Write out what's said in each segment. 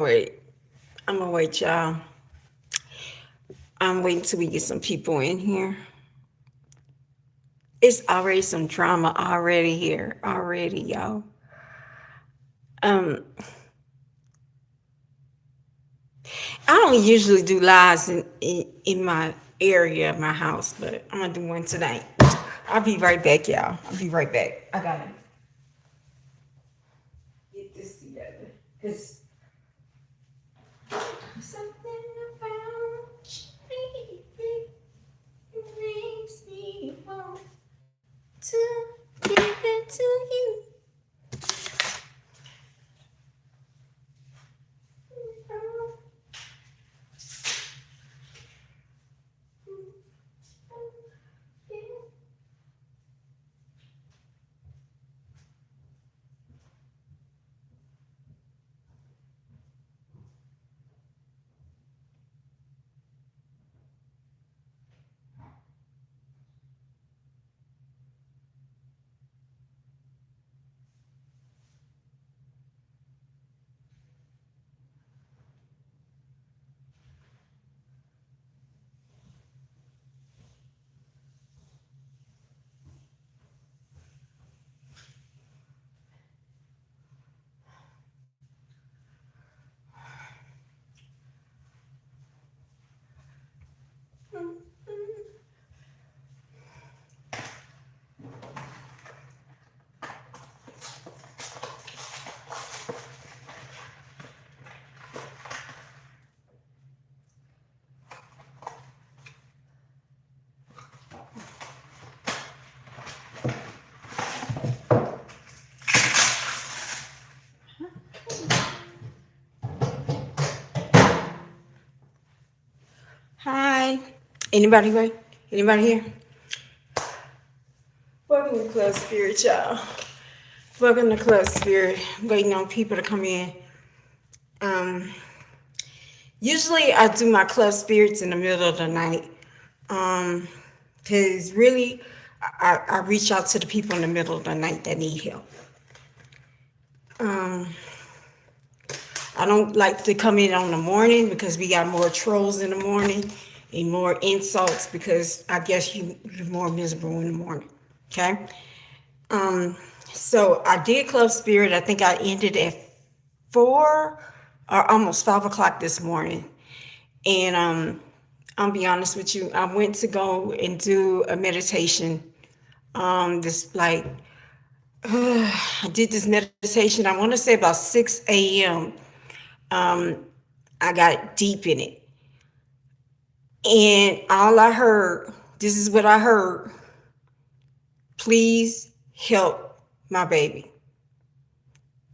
Wait, I'm gonna wait, y'all. I'm waiting till we get some people in here. It's already some drama already here, already, y'all. Um, I don't usually do lives in my area, my house, but I'm gonna do one tonight. I'll be right back, y'all. I'll be right back. I gotta get this together. Cause something about you, baby, makes me want to give it to you. Hi. Anybody right? Anybody here? Welcome to Club Spirit, y'all. Welcome to Club Spirit. Waiting on people to come in. Um, Usually I do my Club Spirits in the middle of the night. Cause really I reach out to the people in the middle of the night that need help. Um, I don't like to come in on the morning because we got more trolls in the morning and more insults because I guess you're more miserable in the morning. Okay. Um, so I did Club Spirit. I think I ended at 4 or almost 5 o'clock this morning. And I'll be honest with you, I went to go and do a meditation. This like I did this meditation. I want to say about 6 a.m. I got deep in it, and all I heard. This is what I heard. Please help my baby.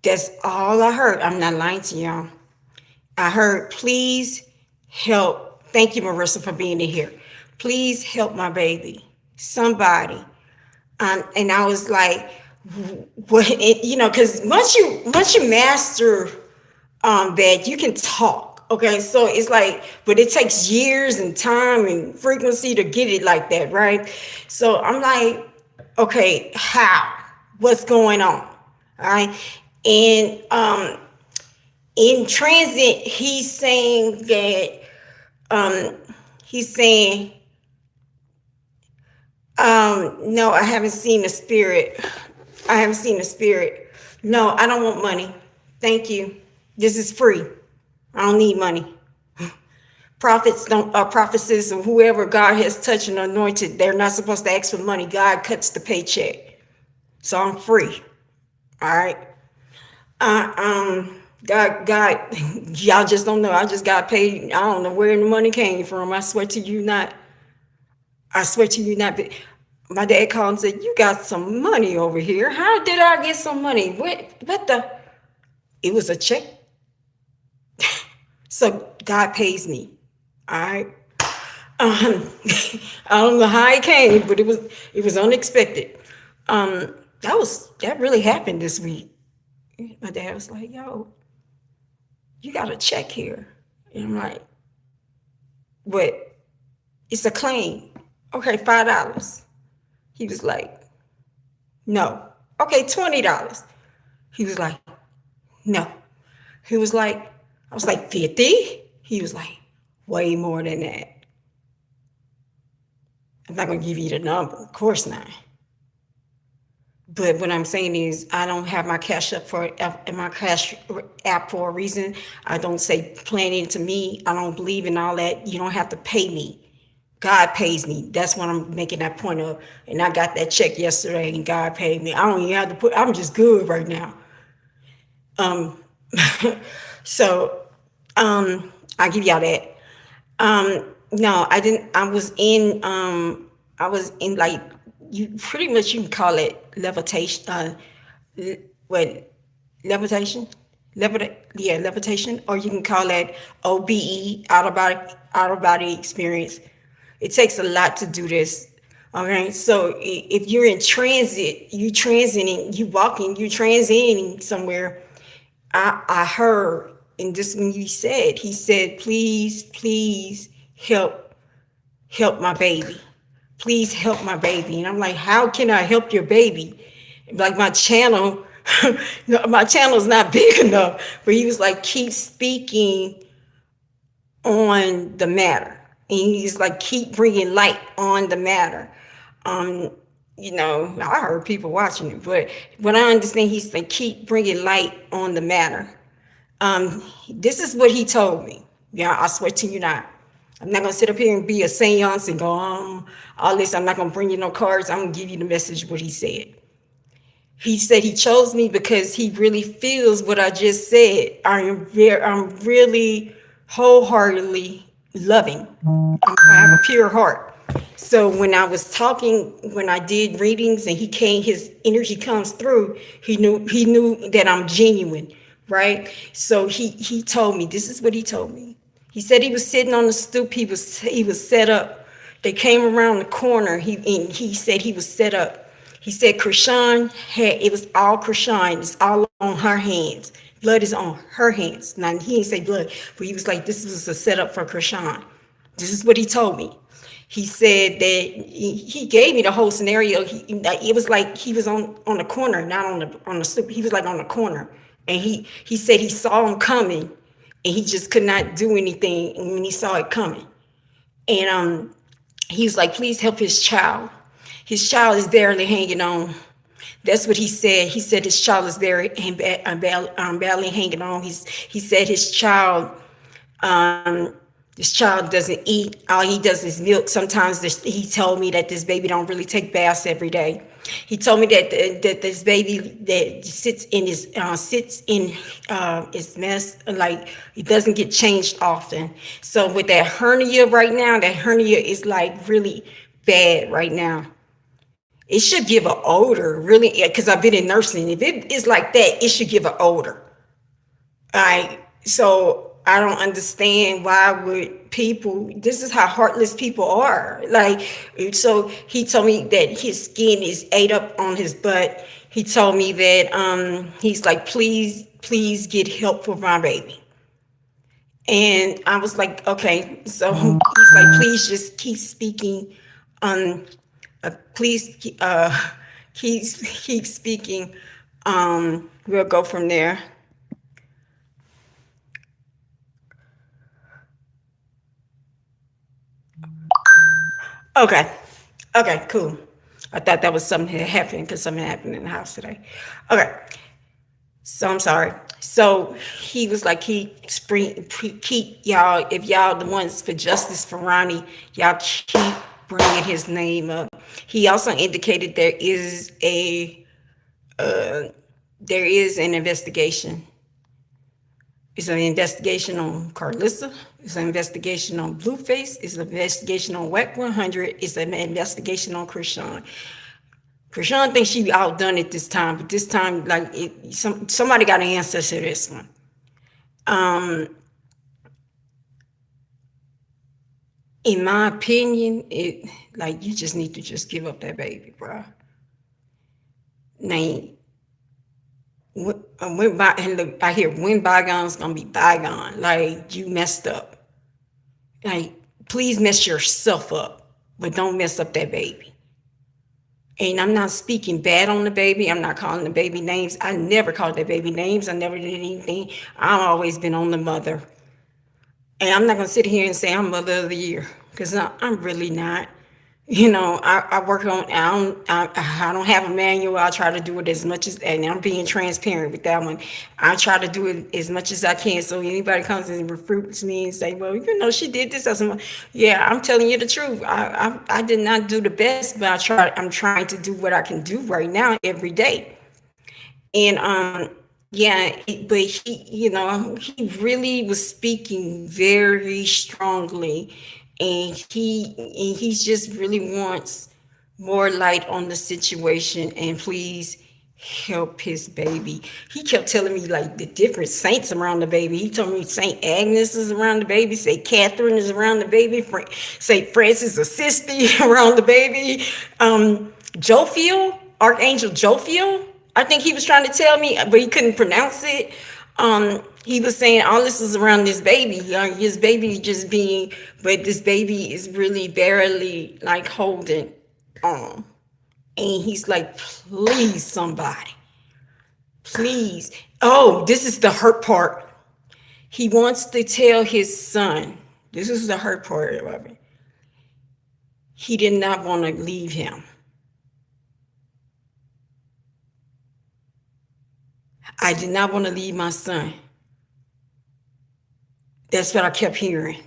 That's all I heard. I'm not lying to y'all. I heard, please help. Thank you, Marissa, for being in here. Please help my baby. Somebody. And I was like, what? Because once you master that, you can talk. Okay, so it's like, but it takes years and time and frequency to get it like that, right? So I'm like, okay, how? What's going on? All right, and in transit, he's saying that he's saying, no, I haven't seen a spirit. I haven't seen a spirit. No, I don't want money. Thank you. This is free. I don't need money. Prophets don't, prophetesses or whoever God has touched and anointed, they're not supposed to ask for money. God cuts the paycheck. So I'm free. All right. God, y'all just don't know. I just got paid. I don't know where the money came from. I swear to you not. I swear to you not. My dad called and said, "You got some money over here. How did I get some money? What the? It was a check." So God pays me. All right. Um, I don't know how it came, but it was unexpected. That really happened this week. My dad was like, "Yo, you got a check here," and I'm like, "What? It's a claim. Okay, $5." He was like, "No." Okay, $20. He was like, "No." He was like, I was like, 50? He was like, way more than that. I'm not going to give you the number. Of course not. But what I'm saying is, I don't have my cash up for my cash app for a reason. I don't say plan into me. I don't believe in all that. You don't have to pay me. God pays me. That's what I'm making that point of. And I got that check yesterday, and God paid me. I don't even have to put. I'm just good right now. Um, so I give y'all that. No, I didn't. I was in like, you pretty much, you can call it levitation. What, levitation? Yeah, levitation, or you can call it OBE, out of body experience. It takes a lot to do this. Okay, so if you're in transit, you transiting, you walking, you transiting somewhere. I heard, and this when he said, please help my baby. Please help my baby. And I'm like, how can I help your baby? Like my channel, my channel's not big enough. But he was like, keep speaking on the matter. And he's like, keep bringing light on the matter. Um, I heard people watching it, but what I understand, he's like, keep bringing light on the matter. This is what he told me. Yeah, I swear to you not. I'm not gonna sit up here and be a seance and go all this. I'm not gonna bring you no cards. I'm gonna give you the message what he said. He said he chose me because he really feels what I just said. I'm really wholeheartedly loving. I have a pure heart. So when I was talking, when I did readings and his energy comes through, he knew that I'm genuine, right? So he told me, this is what he told me. He said he was sitting on the stoop. He was set up. They came around the corner. He said he was set up. He said Chrisean it was all Chrisean. It's all on her hands. Blood is on her hands. Now he didn't say blood, but he was like, this was a setup for Chrisean. This is what he told me. He said that he gave me the whole scenario. It was like he was on the corner, not on the stoop. He was like on the corner, and he said he saw him coming, and he just could not do anything when he saw it coming. And he was like, please help his child. His child is barely hanging on. That's what he said. He said his child is barely hanging on. He said his child doesn't eat. All he does is milk. Sometimes he told me that this baby don't really take baths every day. He told me that this baby that sits in his mess, like it doesn't get changed often. So with that hernia right now, that hernia is like really bad right now. It should give an odor, really, because I've been in nursing. If it is like that, it should give an odor. So I don't understand why would people, this is how heartless people are. Like, so he told me that his skin is ate up on his butt. He told me that he's like, please get help for my baby. And I was like, okay. So he's like, please just keep speaking. Please keep speaking. We'll go from there. Okay, cool. I thought that was something that happened because something happened in the house today. Okay, so I'm sorry. So he was like, keep y'all, if y'all the ones for justice for Ronnie, y'all keep bringing his name up. He also indicated there is an investigation. It's an investigation on Carlissa. It's an investigation on Blueface. It's an investigation on WAC 100. It's an investigation on Chrisean. Chrisean thinks she outdone it this time, but this time, like, somebody got an answer to this one. In my opinion, you just need to just give up that baby, bro. Now, I hear when bygones gonna be bygone. Like, you messed up. Like, please mess yourself up, but don't mess up that baby. And I'm not speaking bad on the baby. I'm not calling the baby names. I never called that baby names. I never did anything. I've always been on the mother. And I'm not going to sit here and say I'm mother of the year, because I'm really not. I work on, I don't have a manual. I try to do it as much as, and I'm being transparent with that one. I try to do it as much as I can. So anybody comes and refutes me and say, well, she did this. Yeah, I'm telling you the truth. I did not do the best, but I'm trying to do what I can do right now every day. And yeah, but he really was speaking very strongly, and he just really wants more light on the situation, and please help his baby. He kept telling me like the different saints around the baby. He told me Saint Agnes is around the baby, Saint Catherine is around the baby, Saint Francis Assisi around the baby, Jophiel, Archangel Jophiel, I think he was trying to tell me, but he couldn't pronounce it. He was saying all this is around this baby. His baby just being, but this baby is really barely like holding on. And he's like, please, somebody, please. Oh, this is the hurt part. He wants to tell his son, this is the hurt part of it. He did not want to leave him. I did not want to leave my son. That's what I kept hearing.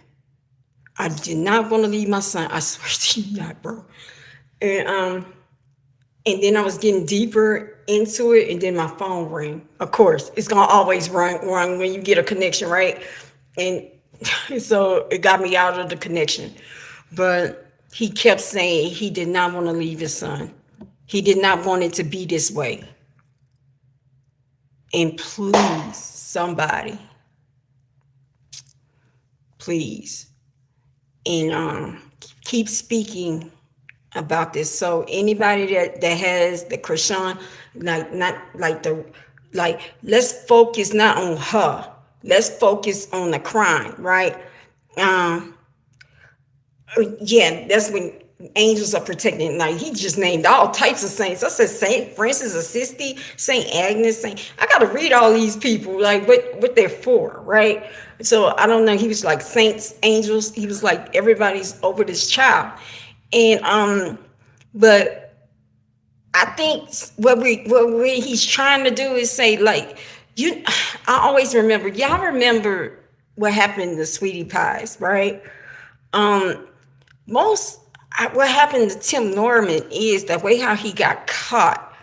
I did not want to leave my son. I swear to you not, bro. And then I was getting deeper into it, and then my phone rang. Of course, it's gonna always ring when you get a connection, right? And so it got me out of the connection. But he kept saying he did not want to leave his son. He did not want it to be this way. And please, somebody, please, and keep speaking about this. So anybody that has the Chrisean, let's focus not on her. Let's focus on the crime, right? Yeah, that's when angels are protecting. Like he just named all types of saints. I said Saint Francis Assisi, Saint Agnes, I gotta read all these people, like what they're for, right? So I don't know. He was like saints, angels. He was like everybody's over this child, and but I think what he's trying to do is say like I always remember. Y'all remember what happened to Sweetie Pies, right? What happened to Tim Norman is the way how he got caught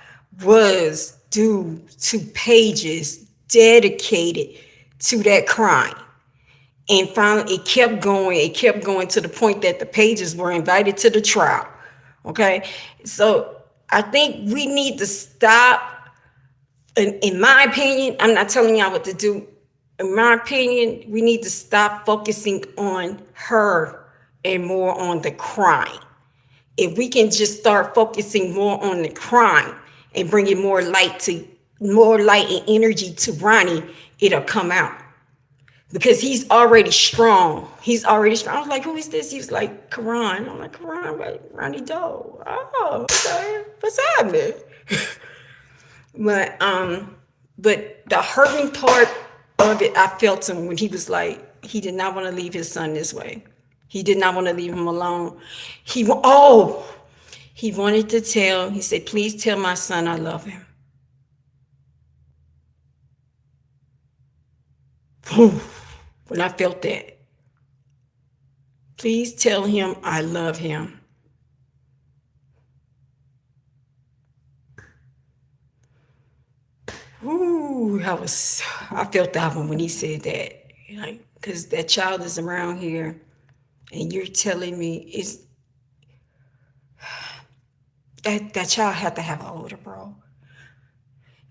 was due to pages dedicated to that crime. And finally, it kept going to the point that the pages were invited to the trial. Okay. So I think we need to stop. In my opinion, I'm not telling y'all what to do. In my opinion, we need to stop focusing on her and more on the crime. If we can just start focusing more on the crime and bringing more light and energy to Ronnie, it'll come out. Because he's already strong. I was like, who is this? He was like, Karan. I'm like, Karan, wait, Ronnie Doe. Oh, okay. What's happening? But the hurting part of it, I felt him when he was like, he did not want to leave his son this way. He did not want to leave him alone. He wanted to tell, he said, please tell my son I love him. When I felt that, please tell him I love him. I felt that one when he said that, like, because that child is around here, and you're telling me that child had to have an older bro.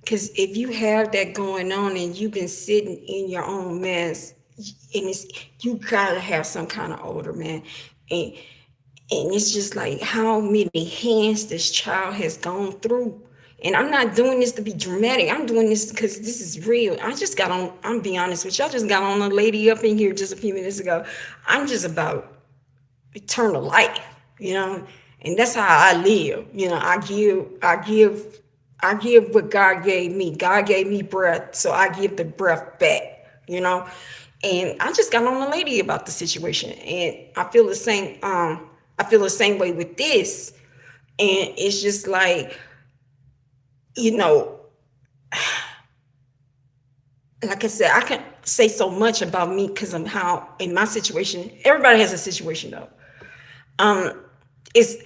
Because if you have that going on and you've been sitting in your own mess, and you gotta have some kind of older man, and it's just like how many hands this child has gone through. And I'm not doing this to be dramatic. I'm doing this because this is real. I'm being honest with you. I just got on a lady up in here just a few minutes ago. I'm just about eternal life, And that's how I live. I give what God gave me. God gave me breath, so I give the breath back, And I just got on a lady about the situation, and I feel the same way with this. And it's just like, you know, like I said, I can say so much about me because of how in my situation, everybody has a situation though. It's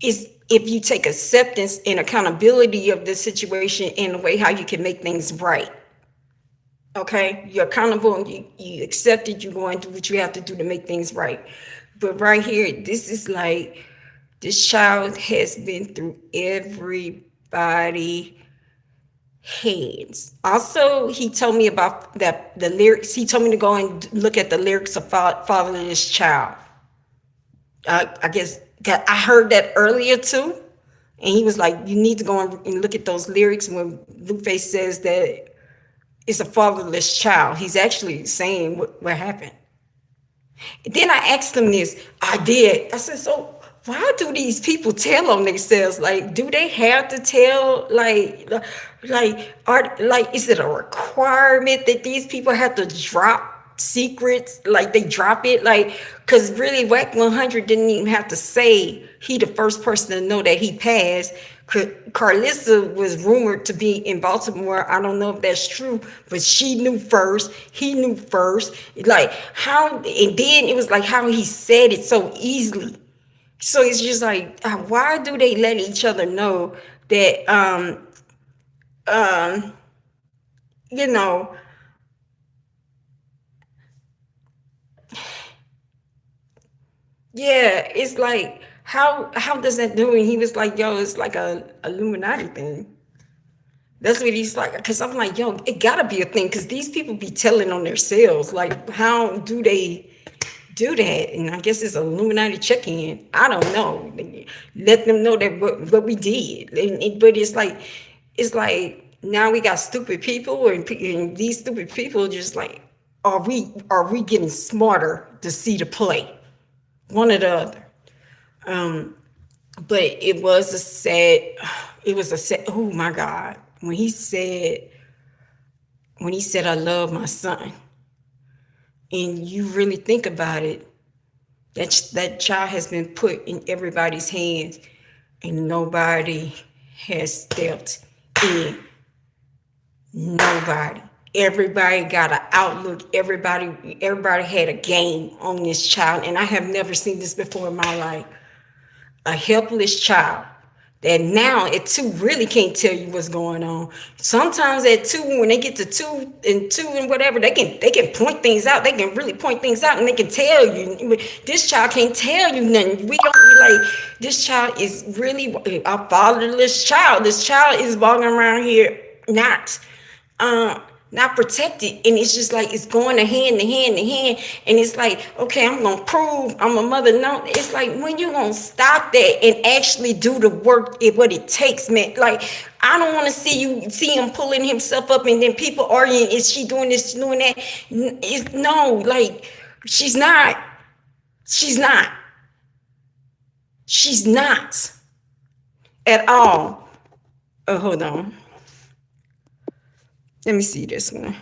if you take acceptance and accountability of this situation in a way how you can make things right. Okay, you're accountable and you accept it, you go and do what you have to do to make things right. But right here, this is like this child has been through everybody hands. Also, he told me about the lyrics. He told me to go and look at the lyrics of Fatherless Child. I guess I heard that earlier too. And he was like, you need to go and look at those lyrics when Blueface says that it's a fatherless child. He's actually saying what happened. And then I asked him this. I did. I said, so why do these people tell on themselves? Like, do they have to tell? Is it a requirement that these people have to drop secrets? Like, they drop it? Like, because really, Wack 100 didn't even have to say he the first person to know that he passed. Carlissa was rumored to be in Baltimore. I don't know if that's true, but she knew first. He knew first. Like, how, and then it was like how he said it so easily. So it's just like, why do they let each other know that, you know, yeah, it's like, how does that do it? He was like, yo, it's like a Illuminati thing. That's what he's like, because I'm like, yo, it gotta be a thing, because these people be telling on themselves. Like, how do they do that? And I guess it's Illuminati check-in. I don't know. Let them know that what we did. But it's like now we got stupid people, and these stupid people just like, are we getting smarter to see the play? One or the other. But it was a sad, oh my God. When he said, I love my son, and you really think about it, that child has been put in everybody's hands and nobody has stepped in. Nobody. Everybody got an outlook. Everybody had a game on this child. And I have never seen this before in my life. A helpless child that now at 2 really can't tell you what's going on. Sometimes at 2, when they get to 2 and whatever, they can point things out. They can really point things out and they can tell you. This child can't tell you nothing. We don't like, this child is really a fatherless child. This child is walking around here not protected, and it's just like it's going hand to hand, and it's like, okay, I'm gonna prove I'm a mother. No, it's like, when you gonna stop that and actually do the work, what it takes, man. Like, I don't want to see him pulling himself up and then people arguing, is she doing this, doing that? It's no, like, she's not at all. Oh, hold on. Let me see this one.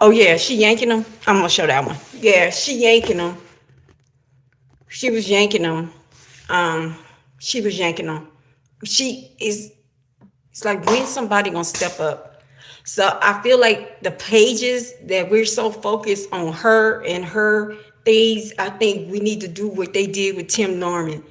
Oh, yeah, she yanking them. I'm going to show that one. Yeah, she yanking them. She was yanking them. It's like, when somebody going to step up? So I feel like the pages that we're so focused on her and her things, I think we need to do what they did with Tim Norman.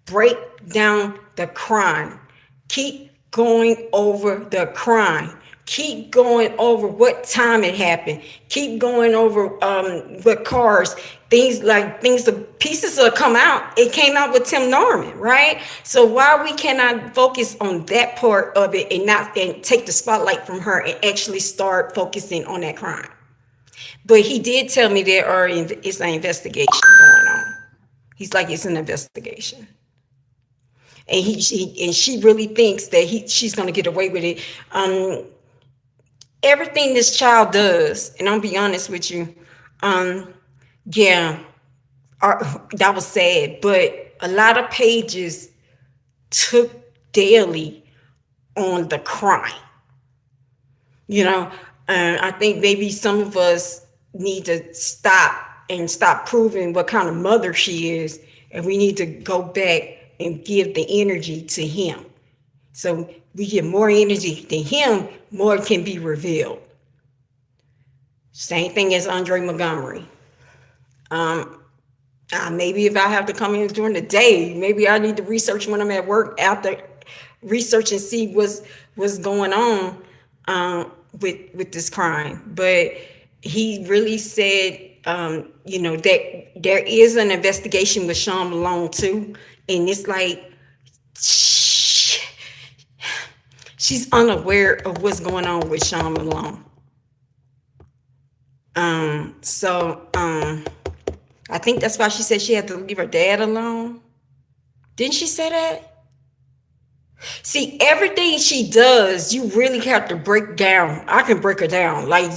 Break down the crime. Keep going over the crime. Keep going over what time it happened. Keep going over what cars, the pieces will come out. It came out with Tim Norman, right? So why we cannot focus on that part of it and take the spotlight from her and actually start focusing on that crime? But he did tell me it's an investigation going on. He's like, it's an investigation. And she really thinks that she's going to get away with it. Everything this child does, and I'll be honest with you, yeah, that was sad, but a lot of pages took daily on the crime. You know, and I think maybe some of us need to stop proving what kind of mother she is, and we need to go back and give the energy to him. So we give more energy to him, more can be revealed. Same thing as Andre Montgomery. Maybe if I have to come in during the day, maybe I need to research when I'm at work after research and see what's going on with this crime. But he really said, that there is an investigation with Sean Malone too, and it's like she's unaware of what's going on with Sean Malone. I think that's why she said she had to leave her dad alone. Didn't she say that? See, everything she does, you really have to break down. I can break her down. Like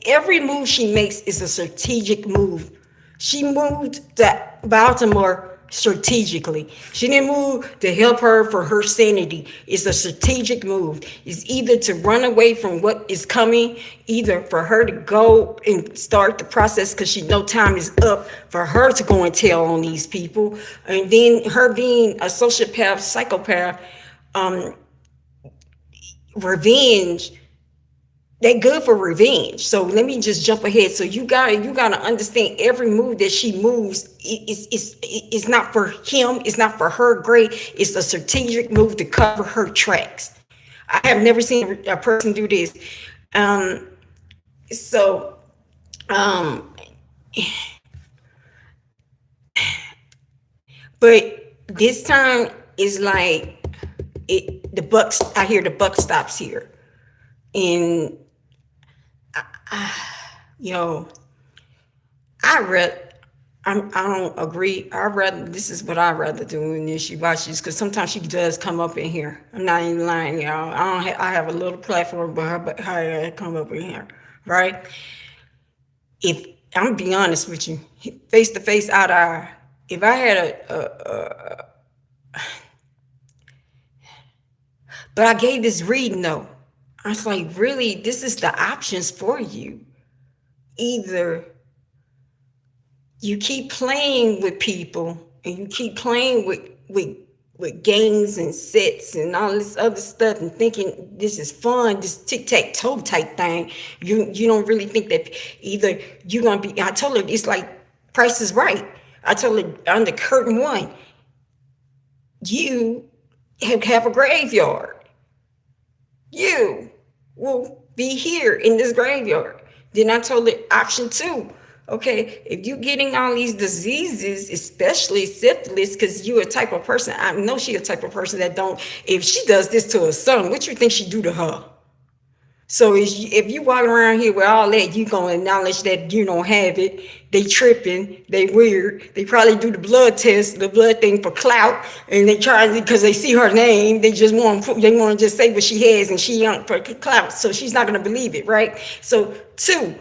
every move she makes is a strategic move. She moved to Baltimore strategically. She didn't move to help her for her sanity. It's a strategic move. It's either to run away from what is coming, either for her to go and start the process because she know time is up for her to go and tell on these people. And then her being a sociopath, psychopath, revenge, they're good for revenge. So let me just jump ahead. So you gotta understand every move that she moves is not for him, it's not for her grade, it's a strategic move to cover her tracks. I have never seen a person do this. But this time is like I hear the buck stops here. And I don't agree. This is what I'd rather do when she watches, because sometimes she does come up in here. I'm not even lying, y'all. I have a little platform, but her come up in here, right? If I'm be honest with you, face to face, eye to eye, if I had but I gave this reading though. I was like, really, this is the options for you. Either you keep playing with people and you keep playing with games and sets and all this other stuff and thinking this is fun, this tic-tac-toe type thing. You don't really think that either you're going to be, I told her, it's like Price is Right. I told her under curtain one, you have a graveyard. You will be here in this graveyard. Then I told her option two. Okay, if you're getting all these diseases, especially syphilis, because you're a type of person, I know she a type of person that don't, if she does this to her son, what you think she do to her? So if you walk around here with all that, you gonna acknowledge that you don't have it. They tripping, they weird. They probably do the blood test, the blood thing for clout, and they try because they see her name. They want to just say what she has, and she ain't for clout, so she's not gonna believe it, right? So two,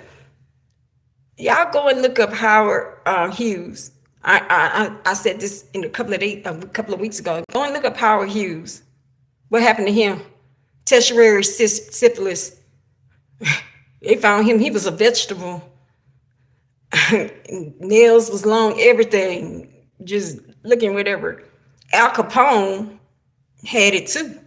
y'all go and look up Howard Hughes. I said this in a couple of weeks ago. Go and look up Howard Hughes. What happened to him? Tertiary syphilis. They found him, he was a vegetable. Nails was long, everything, just looking whatever. Al Capone had it too.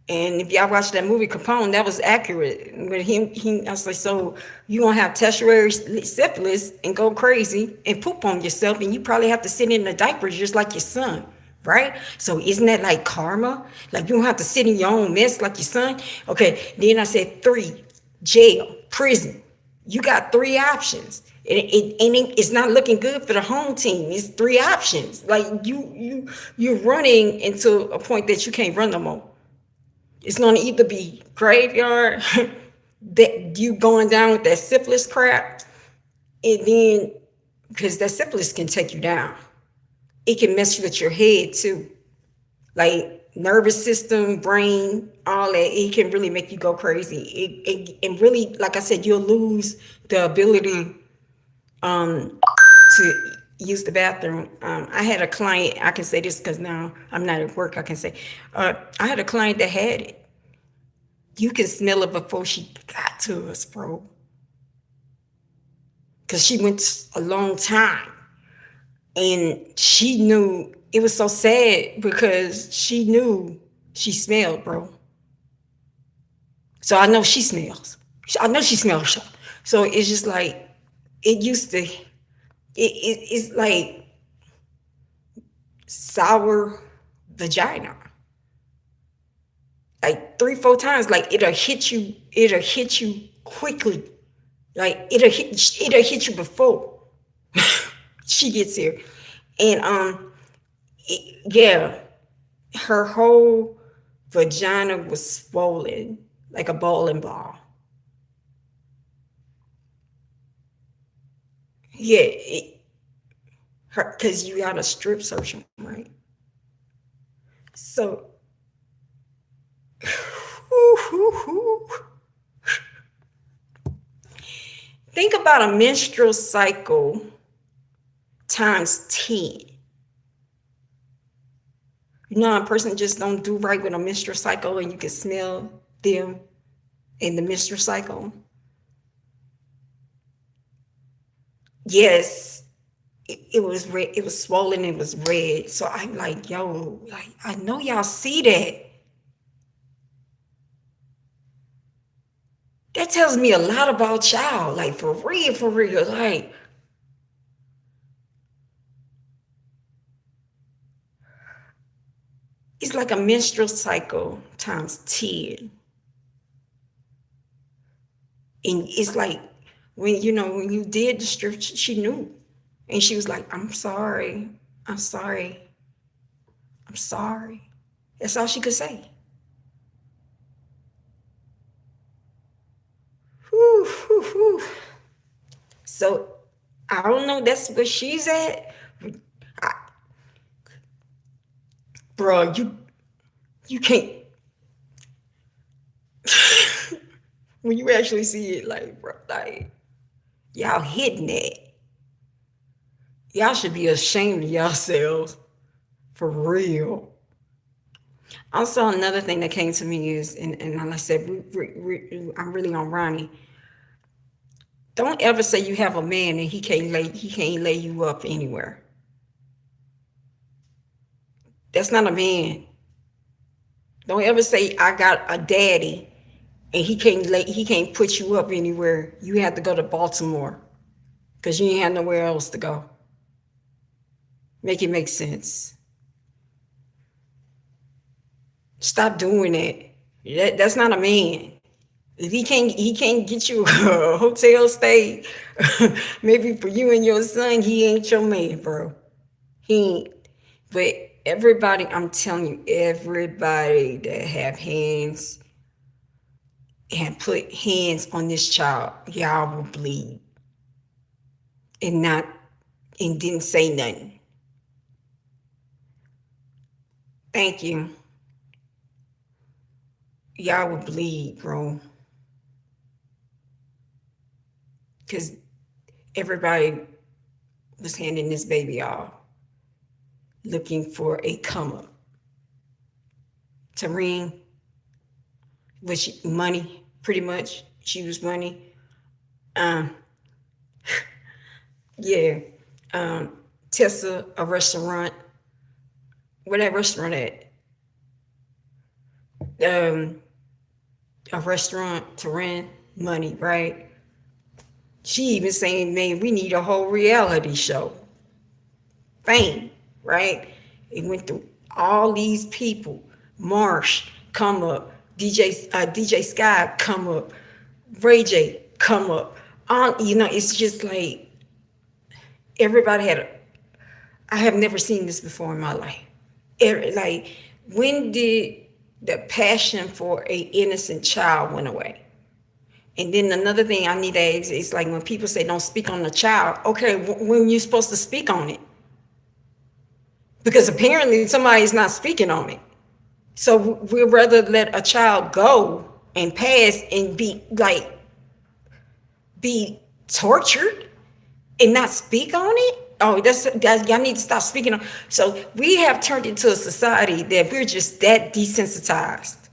And if y'all watch that movie Capone, that was accurate. With him, I was like, so you gonna have tertiary syphilis and go crazy and poop on yourself, and you probably have to sit in the diapers just like your son. Right? So isn't that like karma? Like you don't have to sit in your own mess like your son? Okay, then I said 3, jail, prison. You got 3 options. And it's not looking good for the home team. It's 3 options. Like you're running into a point that you can't run no more. It's gonna either be graveyard, that you going down with that syphilis crap, and then because that syphilis can take you down. It can mess with your head too, like nervous system, brain, all that. It can really make you go crazy. And really, like I said, you'll lose the ability to use the bathroom. I had a client, I can say this because now I'm not at work, I can say, I had a client that had it. You can smell it before she got to us, bro. Because she went a long time. And she knew, it was so sad because she knew she smelled, bro. So I know she smells. I know she smells. So it's just like, it used to, it's like sour vagina. Like 3-4 times, like it'll hit you quickly. Like it'll hit you before she gets here. And yeah, her whole vagina was swollen like a bowling ball. Yeah, her, because you got a strip search, right? So, think about a menstrual cycle times 10. You know, a person just don't do right with a menstrual cycle and you can smell them in the menstrual cycle. Yes, it was red, it was swollen, it was red. So I'm like, yo, like I know y'all see that. That tells me a lot about y'all, like for real. Like, it's like a menstrual cycle times 10. And it's like when when you did the strip, she knew. And she was like, I'm sorry. I'm sorry. I'm sorry. That's all she could say. Whew, whew, whew. So I don't know. That's where she's at. I, bro, you can't. When you actually see it, like, bro, like y'all hitting it. Y'all should be ashamed of yourselves. For real. Also, another thing that came to me is, and like I said, I'm really on Ronnie. Don't ever say you have a man and he can't lay you up anywhere. That's not a man. Don't ever say I got a daddy and he can't put you up anywhere. You have to go to Baltimore because you ain't have nowhere else to go. Make it make sense. Stop doing that. That's not a man. If he can't get you a hotel stay, maybe for you and your son, he ain't your man, bro. He ain't. But everybody, I'm telling you, everybody that have hands and put hands on this child, y'all will bleed. And didn't say nothing. Thank you. Y'all will bleed, bro. Because everybody was handing this baby off, looking for a come up. Tareen was money, pretty much. She was money. Yeah. Tessa, a restaurant. Where that restaurant at? A restaurant to rent, money, right? She even saying, man, we need a whole reality show. Fame, right? It went through all these people. Marsh, come up. DJ Sky, come up. Ray J, come up. It's just like everybody I have never seen this before in my life. Like, when did the passion for a innocent child went away? And then another thing I need to ask is, like, when people say don't speak on the child, okay, when you supposed to speak on it? Because apparently somebody's not speaking on it. So we'd rather let a child go and pass and be tortured and not speak on it? Oh, that's y'all need to stop speaking on. So we have turned into a society that we're just that desensitized.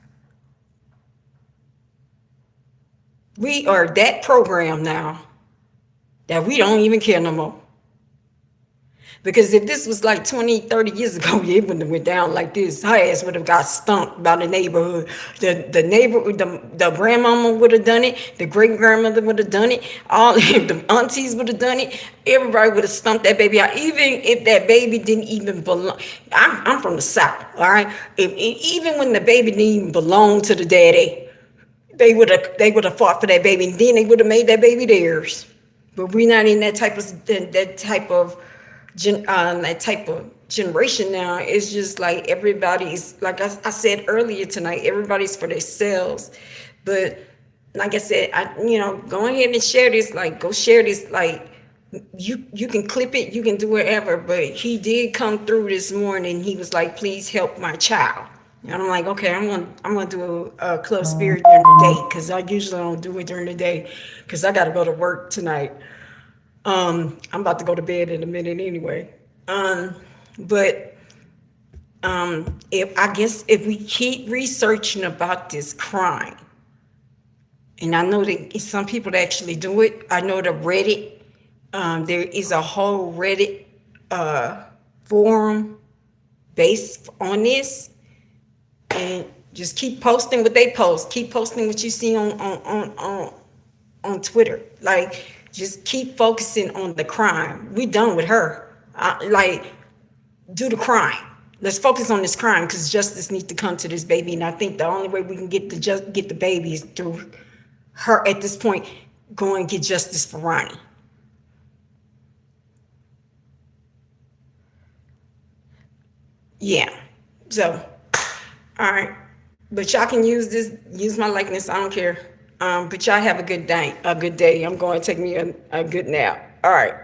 We are that programmed now that we don't even care no more. Because if this was like 20, 30 years ago, it wouldn't have went down like this. Her ass would have got stumped by the neighborhood. The neighbor, the grandmama would have done it. The great grandmother would have done it. All the aunties would have done it. Everybody would have stumped that baby out, even if that baby didn't even belong. I'm from the South, all right. Even when the baby didn't even belong to the daddy, they would have fought for that baby, and then they would have made that baby theirs. But we're not in that type of generation now. It's just like everybody's, like I said earlier tonight, everybody's for themselves. But like I said, go ahead and share this. Like, go share this. Like, you can clip it, you can do whatever. But he did come through this morning. He was like, please help my child. And I'm like, okay, I'm gonna do a Club Spirit during the day, because I usually don't do it during the day because I gotta go to work tonight. I'm about to go to bed in a minute anyway. But if we keep researching about this crime, and I know that some people that actually do it. I know the Reddit. There is a whole Reddit forum based on this, and just keep posting what they post. Keep posting what you see on Twitter. Like, just keep focusing on the crime. We done with her. Do the crime. Let's focus on this crime, because justice needs to come to this baby. And I think the only way we can get the baby is through her at this point. Go and get justice for Ronnie. Yeah. So, all right. But y'all can use my likeness. I don't care. But y'all have a good day. I'm going to take me a good nap. All right.